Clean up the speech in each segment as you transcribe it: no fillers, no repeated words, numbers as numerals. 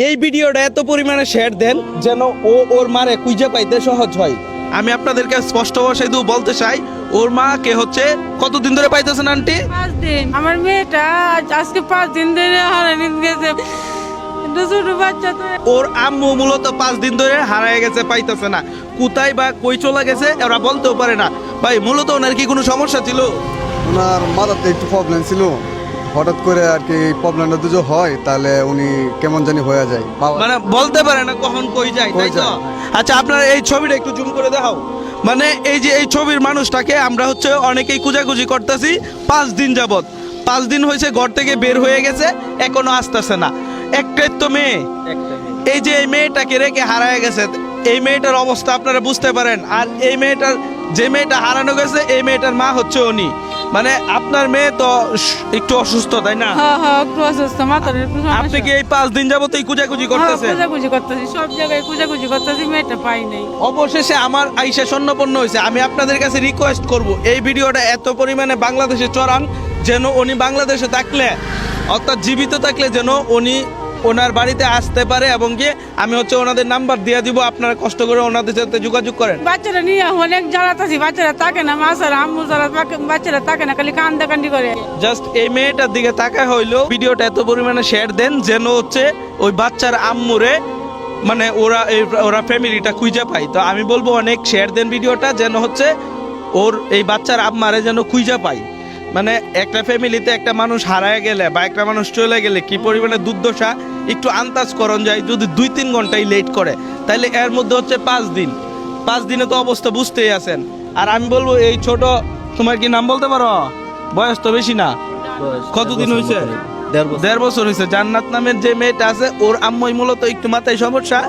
এই ভিডিওটা এত পরিমাণে শেয়ার দেন যেন ও ওর মারে খুঁজে পাইতে সহজ হয়। আমি আপনাদেরকে স্পষ্ট ভাষায় বলতে চাই, ওর মা কে হচ্ছে কতদিন ধরে পাইতেছেন আন্টি? 5 দিন। আমার মেয়েটা আজকে 5 দিন ধরে হারানি গেছে। ছোট বাচ্চা তো। ওর আম্মু মূলত 5 দিন ধরে হারায় গেছে, পাইতেছে না। কোথায় বা কই চলে গেছে ওরা বলতেও পারে না। ভাই মূলত ওনার কি কোনো সমস্যা ছিল? ওনার মাথাতে একটু প্রবলেম ছিল, হঠাৎ করে আর কি প্রবলেমটা দুটো হয়, তাহলে উনি কেমন জানি হয়ে যায়, মানে বলতে পারে না কখন কই যায়, তাই তো? আচ্ছা আপনার এই ছবিটা একটু জুম করে দেখাও। মানে এই যে এই ছবির মানুষটাকে আমরা হচ্ছে অনেকেই খুঁজাখুঁজি করতেছি 5 দিন যাবত। 5 দিন হয়েছে ঘর থেকে বের হয়ে গেছে, এখনো আসতেছে না। একটাই তো মেয়ে, এই যে এই মেয়েটাকে রেখে হারায় গেছে, এই মেয়েটার অবস্থা আপনারা বুঝতে পারেন। আর এই মেয়েটার, যে মেয়েটা হারানো গেছে, এই মেয়েটার মা হচ্ছে উনি। মানে আপনার মেয়ে তো একটু অসুস্থ, তাই না? হ্যাঁ একটু অসুস্থ, মাথার একটু সমস্যা। আপনি কি এই 5 দিন যাবত এই খুঁজাখুঁজি করতেছেন? খোঁজাখুঁজি করতেছি, সব জায়গায় খোঁজাখুঁজি করতেছি, মেয়েটা পাই নাই। অবশেষে আমার আইসা স্বর্ণপন্ন হয়েছে। আমি আপনাদের কাছে রিকোয়েস্ট করব, এই ভিডিওটা এত পরিমাণে বাংলাদেশে চড়ান যেন উনি বাংলাদেশে থাকলে, অর্থাৎ জীবিত থাকলে যেন উনি ওনার বাড়িতে আসতে পারে, এবং কি আমি হচ্ছে ওনাদের নাম্বার দিয়ে দিব, আপনারা কষ্ট করে ওনাদের সাথে যোগাযোগ করেন। বাচ্চারা নিয়ে অনেক জ্বালাতাছি, বাচ্চারা থাকে না, মাসার আম্মু যারা বাচ্চারা থাকে না, খালি কান্দাকান্দি করে। জাস্ট এই মেয়েটার দিকে তাকায় হইলো ভিডিওটা এত পরিমাণে শেয়ার দেন যেন হচ্ছে ওই বাচ্চার আম্মুরে, মানে ওরা ফ্যামিলিটা খুঁজে পায়। তো আমি বলবো অনেক শেয়ার দেন ভিডিওটা, যেন হচ্ছে ওর এই বাচ্চার আম্মারে যেন খুঁজে পায়। মানে একটা ফ্যামিলিতে একটা মানুষ হারায় গেলে বা একটা মানুষ চলে গেলে কি পরিমাণে দুর্দশা একটু আন্দাজ করণ যায়। যদি 2-3 ঘন্টাই লেট করে, তাহলে এর মধ্যে হচ্ছে 5 দিন। 5 দিনে তো অবস্থা বুঝতেই আছেন। আর আমি বলবো এই ছোট, তোমার কি নাম বলতে পারো? বয়স তো বেশি না, কতদিন হয়েছে? 1.5 বছর হয়েছে। জান্নাত নামের যে মেয়েটা আছে, ওর আম্মুই মূলত একটু মাথায় সমস্যা,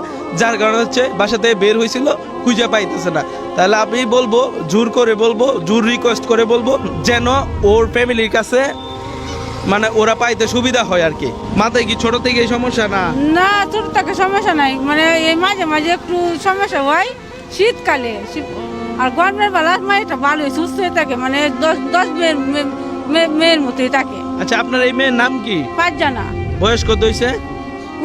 যার কারণে হচ্ছে বাসা থেকে বের হয়েছিল, খুঁজে পাইতেছে না। তাহলে আমি বলবো, জোর করে বলবো, জোর রিকোয়েস্ট করে বলবো যেন ওর ফ্যামিলির কাছে মানে ওরা পাইতে সুবিধা হয় আর কি। মাথায় কি ছোট থেকে এই সমস্যা? না না, ছোট থেকে সমস্যা নাই, মানে এই মাঝে মাঝে একটু সমস্যা হয় শীতকালে। আর গরমের বেলা মেয়েটা ভালোই সুস্থ হয়ে থাকে, মানে 10 মেয়ের মতোই থাকে। আচ্ছা আপনার এই মেয়ের নাম কি? 5 জানা। বয়স কত হয়েছে?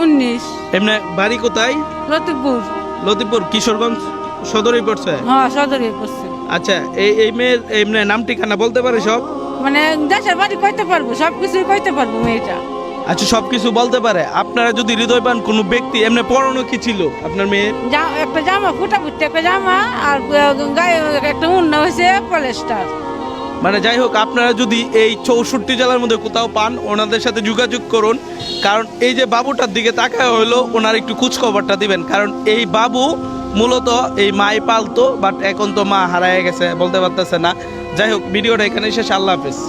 19। এমনি বাড়ি কোথায়? লতিপুর। লতিপুর কিশোরগঞ্জ সদরই পড়ছে? হ্যাঁ সদরে করছে। আচ্ছা এই মেয়ের এমনি নাম ঠিকানা বলতে পারে সব? মানে দেশের বাড়ি কইতে পারবো, সবকিছুই কইতে পারবো মেয়েটা। আচ্ছা সবকিছু বলতে পারে। আপনারা যদি হৃদয়বান কোনো ব্যক্তি, এমনি পড়ানো কি ছিল আপনার মেয়ের? একটা জামা ফুটা ফুটতে, একটা জামা, আর গায়ে একটা উন্না হয়েছে পলেস্টার। মানে যাই হোক, আপনারা যদি এই 64 জেলার মধ্যে কোথাও পান, ওনাদের সাথে যোগাযোগ করুন। কারণ এই যে বাবুটার দিকে তাকায় হইলো, ওনার একটু খোঁজ খবরটা দিবেন। কারণ এই বাবু মূলত এই মাই পালতো, বাট এখন তো মা হারায় গেছে, বলতে পারতেছে না। যাই হোক, ভিডিওটা এখানে শেষ। আল্লাহ হাফেজ।